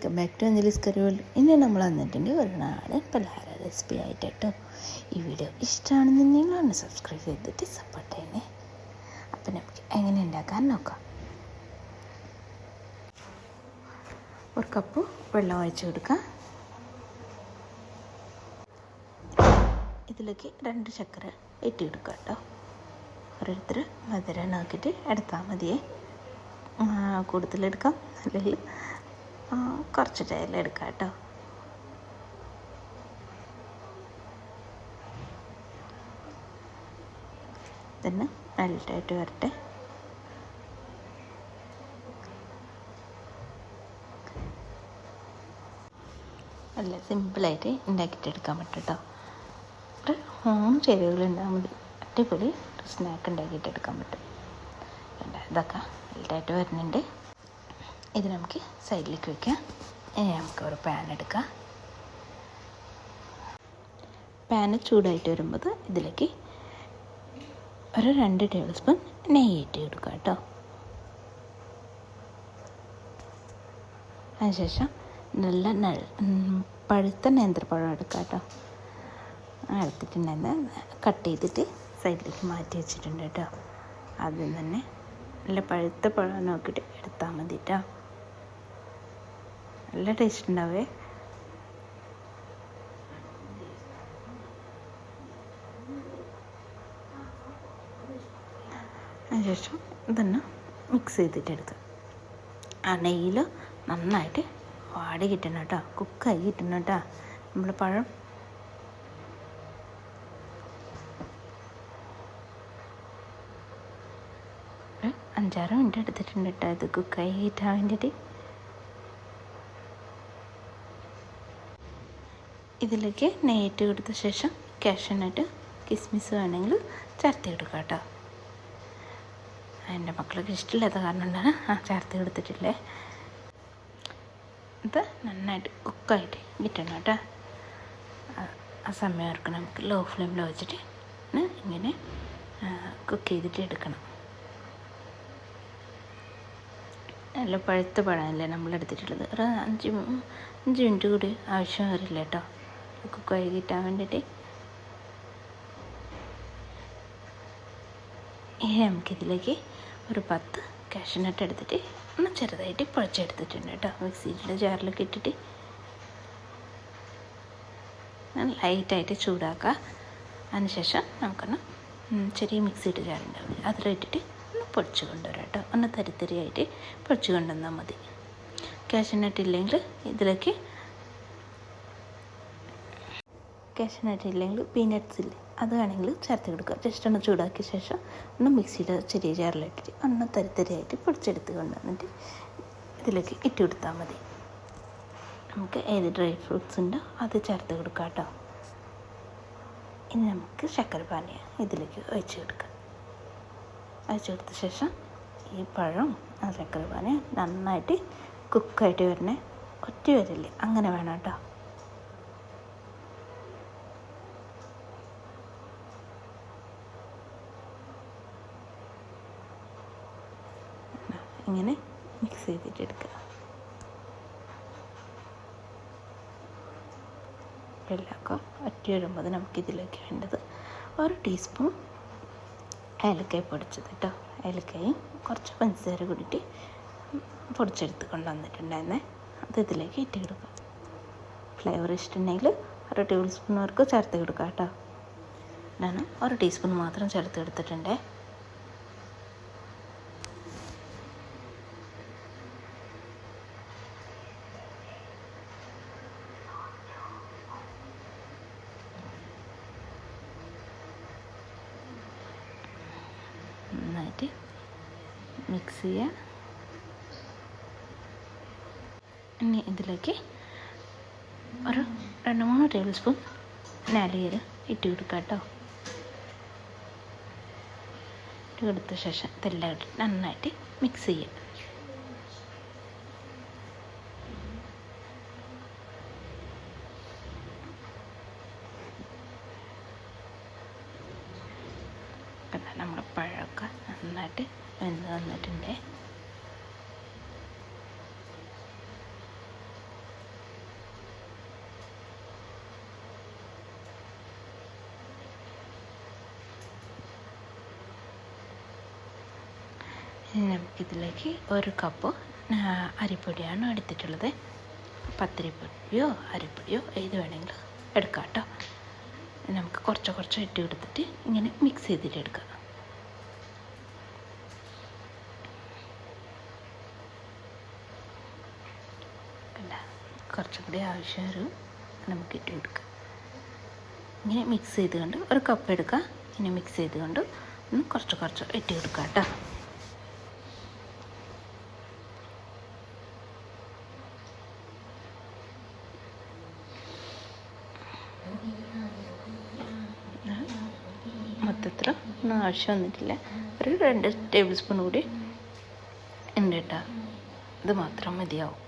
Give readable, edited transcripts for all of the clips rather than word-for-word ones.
Welcome back to Anjali's curry world. ഇന്ന് നമ്മൾ വന്നിട്ടുണ്ട് ഒരു നാടൻ പലഹാര റെസിപ്പി ആയിട്ട് കേട്ടോ. ഈ വീഡിയോ ഇഷ്ടമാണെന്നുണ്ടെങ്കിൽ ഒന്ന് സബ്സ്ക്രൈബ് ചെയ്തിട്ട് സപ്പോർട്ട് ചെയ്യണേ. അപ്പം നമുക്ക് എങ്ങനെ ഉണ്ടാക്കാൻ നോക്കാം. ഒരു കപ്പ് വെള്ളം ഒഴിച്ച് കൊടുക്കാം. ഇതിലേക്ക് 2 ശർക്കര ഇട്ട് കൊടുക്കാം കേട്ടോ. ഓരോരുത്തർ മധുരം നോക്കിയിട്ട് എടുത്താൽ മതിയേ. കൂടുതലെടുക്കാം, അല്ലെങ്കിൽ കുറച്ച് ടൈൽ എടുക്കാം കേട്ടോ. തന്നെ മെൽറ്റായിട്ട് വരട്ടെ. നല്ല സിമ്പിളായിട്ട് ഉണ്ടാക്കിയിട്ടെടുക്കാൻ പറ്റും കേട്ടോ. ഒരു 3 ചേരുവകളുണ്ടാകാൻ മതി. അടിപൊളി സ്നാക്ക് ഉണ്ടാക്കിയിട്ടെടുക്കാൻ പറ്റും. ഇതൊക്കെ മെൽറ്റായിട്ട് വരുന്നുണ്ട്. ഇത് നമുക്ക് സൈഡിലേക്ക് വയ്ക്കാം. ഇനി നമുക്ക് ഒരു പാൻ എടുക്കാം. പാന് ചൂടായിട്ട് വരുമ്പോൾ ഇതിലേക്ക് ഒരു 2 ടേബിൾ സ്പൂൺ നെയ്യ് ഇട്ട് കൊടുക്കുക കേട്ടോ. അതിനുശേഷം നല്ല പഴുത്ത നേന്ത്രപ്പഴം എടുക്കുക കേട്ടോ. എടുത്തിട്ടുണ്ടെങ്കിൽ കട്ട് ചെയ്തിട്ട് സൈഡിലേക്ക് മാറ്റി വെച്ചിട്ടുണ്ട് കേട്ടോ. ആദ്യം തന്നെ നല്ല പഴുത്ത പഴം നോക്കിയിട്ട് എടുത്താൽ മതി കേട്ടോ. നല്ല ടേസ്റ്റ് ഉണ്ടാവേ. അതിനുശേഷം ഇതൊന്ന് മിക്സ് ചെയ്തിട്ടെടുക്കുക. ആ നെയ്യിൽ നന്നായിട്ട് വാടി കിട്ടണം കേട്ടോ, കുക്കായി കിട്ടണം കേട്ടോ നമ്മൾ പഴം. ഒരു 5-6 മിനിറ്റ് എടുത്തിട്ടുണ്ട് കേട്ടോ ഇത് കുക്കായി കിട്ടാൻ വേണ്ടിയിട്ട്. ഇതിലേക്ക് നെയ്യിട്ട് കൊടുത്ത ശേഷം കാഷ്യൂനട്ട് കിസ്മിസ് വേണമെങ്കിൽ ചേർത്ത് കൊടുക്കുക കേട്ടോ. എൻ്റെ മക്കൾക്ക് ഇഷ്ടമില്ലാത്ത കാരണം കൊണ്ടാണ് ചേർത്ത് കൊടുത്തിട്ടില്ലേ. ഇത് നന്നായിട്ട് കുക്കായിട്ട് കിട്ടണം കേട്ടോ. ആ സമയം ഓർക്കണം, നമുക്ക് ലോ ഫ്ലെയിമിൽ വെച്ചിട്ട് ഇങ്ങനെ കുക്ക് ചെയ്തിട്ട് എടുക്കണം. നല്ല പഴുത്ത പഴമല്ലേ നമ്മളെടുത്തിട്ടുള്ളത്. ഒരു 5 മിനിറ്റ് കൂടി ആവശ്യം വരില്ല കേട്ടോ കുക്കായി കിട്ടാൻ വേണ്ടിയിട്ട്. ഇനി നമുക്കിതിലേക്ക് ഒരു 10 കാഷ്യൂനട്ട് എടുത്തിട്ട് ഒന്ന് ചെറുതായിട്ട് പൊടിച്ചെടുത്തിട്ടുണ്ട് കേട്ടോ. മിക്സിയുടെ ജാറിലൊക്കെ ഇട്ടിട്ട് ലൈറ്റായിട്ട് ചൂടാക്കുക. അതിനുശേഷം നമുക്കൊന്ന് ചെറിയ മിക്സിയുടെ ജാറുണ്ടാവില്ല, അതിലിട്ടിട്ട് ഒന്ന് പൊടിച്ച് കൊണ്ടുവരാം കേട്ടോ. ഒന്ന് തരിത്തരിയായിട്ട് പൊടിച്ച് കൊണ്ടുവന്നാൽ മതി. കാഷ്യൂനട്ട് ഇല്ലെങ്കിൽ ഇതിലേക്ക് പീനട്ട്സ് ഇല്ലേ, അത് വേണമെങ്കിൽ ചേർത്ത് കൊടുക്കുക. ജസ്റ്റ് ഒന്ന് ചൂടാക്കിയ ശേഷം ഒന്ന് മിക്സിയുടെ ചെറിയ ജാറിലിട്ടിട്ട് ഒന്ന് തരിത്തരിയായിട്ട് പൊടിച്ചെടുത്ത് കൊണ്ടുവന്നിട്ട് ഇതിലേക്ക് ഇട്ട് കൊടുത്താൽ മതി. നമുക്ക് ഏത് ഡ്രൈ ഫ്രൂട്ട്സ് ഉണ്ടോ അത് ചേർത്ത് കൊടുക്കാം കേട്ടോ. ഇനി നമുക്ക് ശർക്കര പാനീയം ഇതിലേക്ക് ഒഴിച്ച് കൊടുക്കാം. ഒഴിച്ച് കൊടുത്ത ശേഷം ഈ പഴം ആ ശർക്കര പാനീയം നന്നായിട്ട് കുക്കായിട്ട് വരണേ. ഒറ്റ വരില്ലേ, അങ്ങനെ വേണം കേട്ടോ. ഇങ്ങനെ മിക്സ് ചെയ്തിട്ട് എടുക്കുക. വെള്ളമൊക്കെ വറ്റി വരുമ്പോൾ നമുക്കിതിലേക്ക് വേണ്ടത് 1 ടീസ്പൂൺ ഏലക്കായ പൊടിച്ചത് കേട്ടോ. ഏലക്കായും കുറച്ച് പഞ്ചസാര കൂടിയിട്ട് പൊടിച്ചെടുത്ത് കൊണ്ടുവന്നിട്ടുണ്ടായിരുന്നേ, അത് ഇതിലേക്ക് ഇട്ട് കൊടുക്കുക. ഫ്ലേവർ ഇഷ്ടമുണ്ടെങ്കിൽ 1 ടേബിൾ സ്പൂൺ വർക്ക് ചേർത്ത് കൊടുക്കുക കേട്ടോ. ഞാൻ 1 ടീസ്പൂൺ മാത്രം ചേർത്ത് എടുത്തിട്ടുണ്ടേ. നന്നായിട്ട് മിക്സ് ചെയ്യുക. ഇനി ഇതിലേക്ക് ഒരു 2-3 ടേബിൾ സ്പൂൺ നാളികേരം ഇട്ട് കൊടുക്കുക കേട്ടോ. ഇട്ട് കൊടുത്ത ശേഷം ഇതെല്ലാം ഇട്ട് നന്നായിട്ട് മിക്സ് ചെയ്യുക. നമ്മുടെ പഴമൊക്കെ നന്നായിട്ട് വെന്ത് വന്നിട്ടുണ്ട്. ഇനി നമുക്കിതിലേക്ക് 1 കപ്പ് അരിപ്പൊടിയാണ് എടുത്തിട്ടുള്ളത്. പത്തിരിപ്പൊടിയോ അരിപ്പൊടിയോ ഏത് വേണമെങ്കിലും എടുക്കാം കേട്ടോ. നമുക്ക് കുറച്ച് ഇട്ട് കൊടുത്തിട്ട് ഇങ്ങനെ മിക്സ് ചെയ്തിട്ട് എടുക്കാം. കുറച്ചും കൂടി ആവശ്യം നമുക്ക് ഇട്ട് കൊടുക്കാം. ഇങ്ങനെ മിക്സ് ചെയ്തുകൊണ്ട് 1 കപ്പ് എടുക്കുക. ഇങ്ങനെ മിക്സ് ചെയ്തുകൊണ്ട് കുറച്ച് ഇട്ട് കൊടുക്കാം കേട്ടോ. മൊത്തത്തിൽ ഒന്നും ആവശ്യം വന്നിട്ടില്ല. ഒരു 2 ടേബിൾ സ്പൂൺ കൂടി ഉണ്ട് കേട്ടോ. ഇത് മാത്രം മതിയാവും.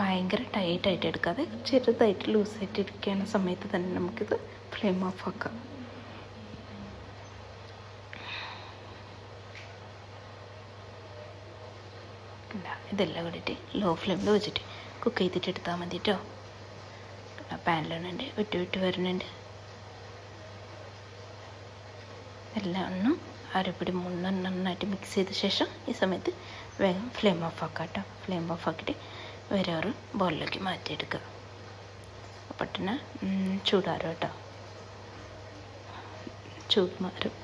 ഭയങ്കര ടൈറ്റായിട്ട് എടുക്കാതെ ചെറുതായിട്ട് ലൂസായിട്ട് ഇരിക്കുന്ന സമയത്ത് തന്നെ നമുക്കിത് ഫ്ലെയിം ഓഫ് ആക്കാം. ഇതെല്ലാം കൂടിയിട്ട് ലോ ഫ്ലെയിമിൽ വെച്ചിട്ട് കുക്ക് ചെയ്തിട്ട് എടുത്താൽ മതി കേട്ടോ. പാനിലുണ്ട് വിട്ട് വരുന്നുണ്ട്. എല്ലാം ഒന്നും അരപ്പൊടി നന്നായിട്ട് മിക്സ് ചെയ്ത ശേഷം ഈ സമയത്ത് വേഗം ഫ്ലെയിം ഓഫ് ആക്കാം കേട്ടോ. ഫ്ലെയിം ഓഫ് ആക്കിയിട്ട് വേറെ ഒരു ബൗളിലേക്ക് മാറ്റിയെടുക്കുക. പെട്ടെന്ന് ചൂടാറും കേട്ടോ. ചൂട് മാറും.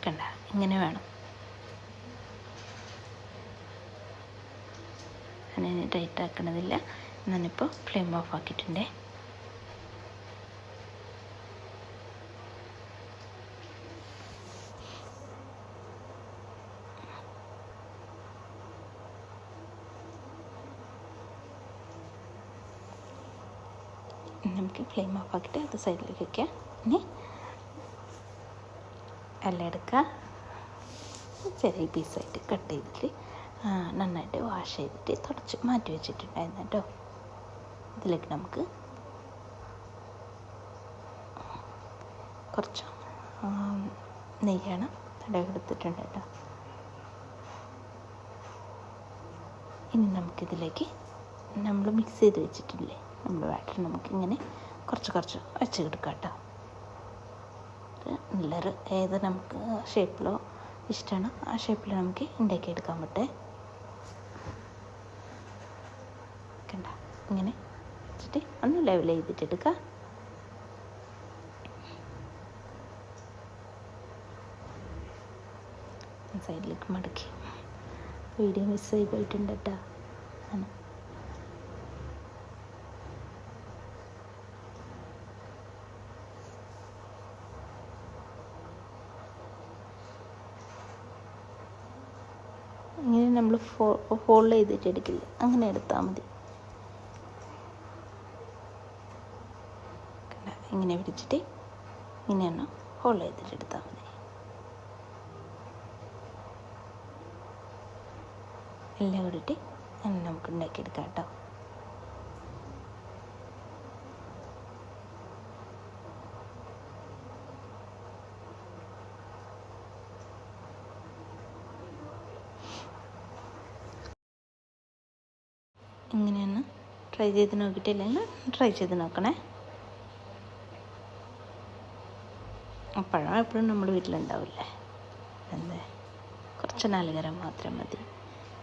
കണ്ട ഇങ്ങനെ വേണം. അങ്ങനെ ടൈറ്റ് ആക്കണതില്ല. ഞാനിപ്പോൾ ഫ്ലെയിം ഓഫ് ആക്കിയിട്ടുണ്ടേ. നമുക്ക് ഫ്ലെയിം ഓഫ് ആക്കിയിട്ട് അത് സൈഡിലേക്ക് വയ്ക്കാം. ഇനി എല്ലാം എടുക്കുക. ചെറിയ പീസായിട്ട് കട്ട് ചെയ്തിട്ട് നന്നായിട്ട് വാഷ് ചെയ്തിട്ട് തുടച്ച് മാറ്റി വെച്ചിട്ടുണ്ടായിരുന്നു കേട്ടോ. ഇതിലേക്ക് നമുക്ക് കുറച്ച് നെയ്യാണ് തടവി എടുത്തിട്ടുണ്ട് കേട്ടോ. ഇനി നമുക്കിതിലേക്ക് നമ്മൾ മിക്സ് ചെയ്ത് വെച്ചിട്ടില്ലേ നമ്മുടെ ബാറ്റർ നമുക്കിങ്ങനെ കുറച്ച് വെച്ച് കൊടുക്കാം കേട്ടോ. നല്ലൊരു ഏത് നമുക്ക് ഷേപ്പിലോ ഇഷ്ടമാണ് ആ ഷേപ്പിൽ നമുക്ക് ഉണ്ടാക്കിയെടുക്കാൻ പറ്റേ. കണ്ട ഇങ്ങനെ വെച്ചിട്ട് ഒന്ന് ലെവൽ ചെയ്തിട്ടെടുക്കുക. സൈഡിലേക്ക് മടക്കി. വീഡിയോ മിസ്സായി പോയിട്ടുണ്ട് കേട്ടോ. ആണ് ഇങ്ങനെ നമ്മൾ ഫോൾഡ് ചെയ്തിട്ട് എടുക്കില്ല, അങ്ങനെ എടുത്താൽ മതി. ഇങ്ങനെ പിടിച്ചിട്ട് ഇങ്ങനെയാണ് ഫോൾഡ് ചെയ്തിട്ട് എടുത്താൽ മതി. എല്ലാം കൂടിയിട്ട് അങ്ങനെ നമുക്ക് ഉണ്ടാക്കിയെടുക്കാം കേട്ടോ. ഇങ്ങനെയൊന്ന് ട്രൈ ചെയ്ത് നോക്കിയിട്ടില്ലെങ്കിൽ ട്രൈ ചെയ്ത് നോക്കണേ. പഴം എപ്പോഴും നമ്മുടെ വീട്ടിലുണ്ടാവില്ലേ, എന്താ കുറച്ച് നാളികേരം മാത്രം മതി.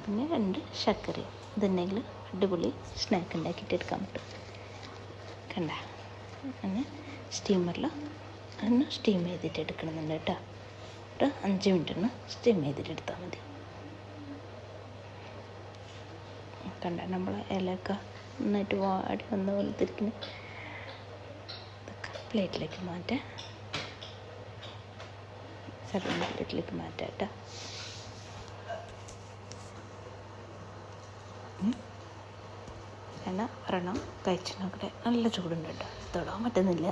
പിന്നെ 2 ശർക്കരയും ഇതുണ്ടെങ്കിൽ അടിപൊളി സ്നാക്ക് ഉണ്ടാക്കിയിട്ട് എടുക്കാൻ പറ്റും. കണ്ട അങ്ങനെ സ്റ്റീമറിൽ ഒന്ന് സ്റ്റീം ചെയ്തിട്ട് എടുക്കണമെന്നുണ്ട് കേട്ടോ. ഒരു 5 മിനിറ്റ് സ്റ്റീം ചെയ്തിട്ട് എടുത്താൽ മതി. കണ്ട നമ്മൾ ഇലയൊക്കെ നന്നായിട്ട് വാടി വന്ന പോലെ തിരിക്കുന്ന ഇതൊക്കെ പ്ലേറ്റിലേക്ക് മാറ്റാം. സർവിങ് പ്ലേറ്റിലേക്ക് മാറ്റാം കേട്ടോ. എണ്ണ ഒരെണ്ണം കഴിച്ച് നോക്കട്ടെ. നല്ല ചൂടുണ്ട് കേട്ടോ, തൊടാൻ പറ്റുന്നില്ല.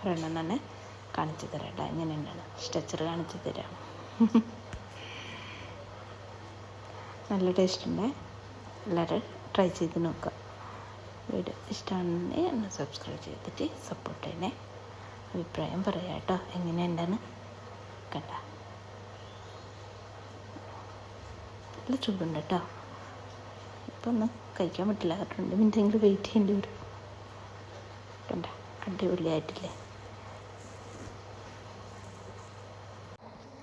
ഒരെണ്ണം തന്നെ കാണിച്ചു തരാം കേട്ടോ. എങ്ങനെയുണ്ടാണ് സ്ട്രക്ചർ കാണിച്ചു തരാം. നല്ല ടേസ്റ്റ് ഉണ്ട്. എല്ലാവരും ട്രൈ ചെയ്ത് നോക്കുക. വീഡിയോ ഇഷ്ടമാണെന്നുണ്ടെങ്കിൽ ഒന്ന് സബ്സ്ക്രൈബ് ചെയ്തിട്ട് സപ്പോർട്ട് ചെയ്യണേ. അഭിപ്രായം പറയാം കേട്ടോ, എങ്ങനെയുണ്ടെന്ന്. കണ്ട നല്ല ചൂടുണ്ട് കേട്ടോ. ഇപ്പം ഒന്നും കഴിക്കാൻ പറ്റില്ല, 2 മിനിറ്റെങ്കിലും വെയിറ്റ് ചെയ്യേണ്ടി വരും. കണ്ട അടിപൊളിയായിട്ടില്ലേ?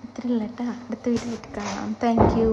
ഇത്രയുള്ള കേട്ടോ. അടുത്ത വീഡിയോ ആയിട്ട് കാണാം. Thank you.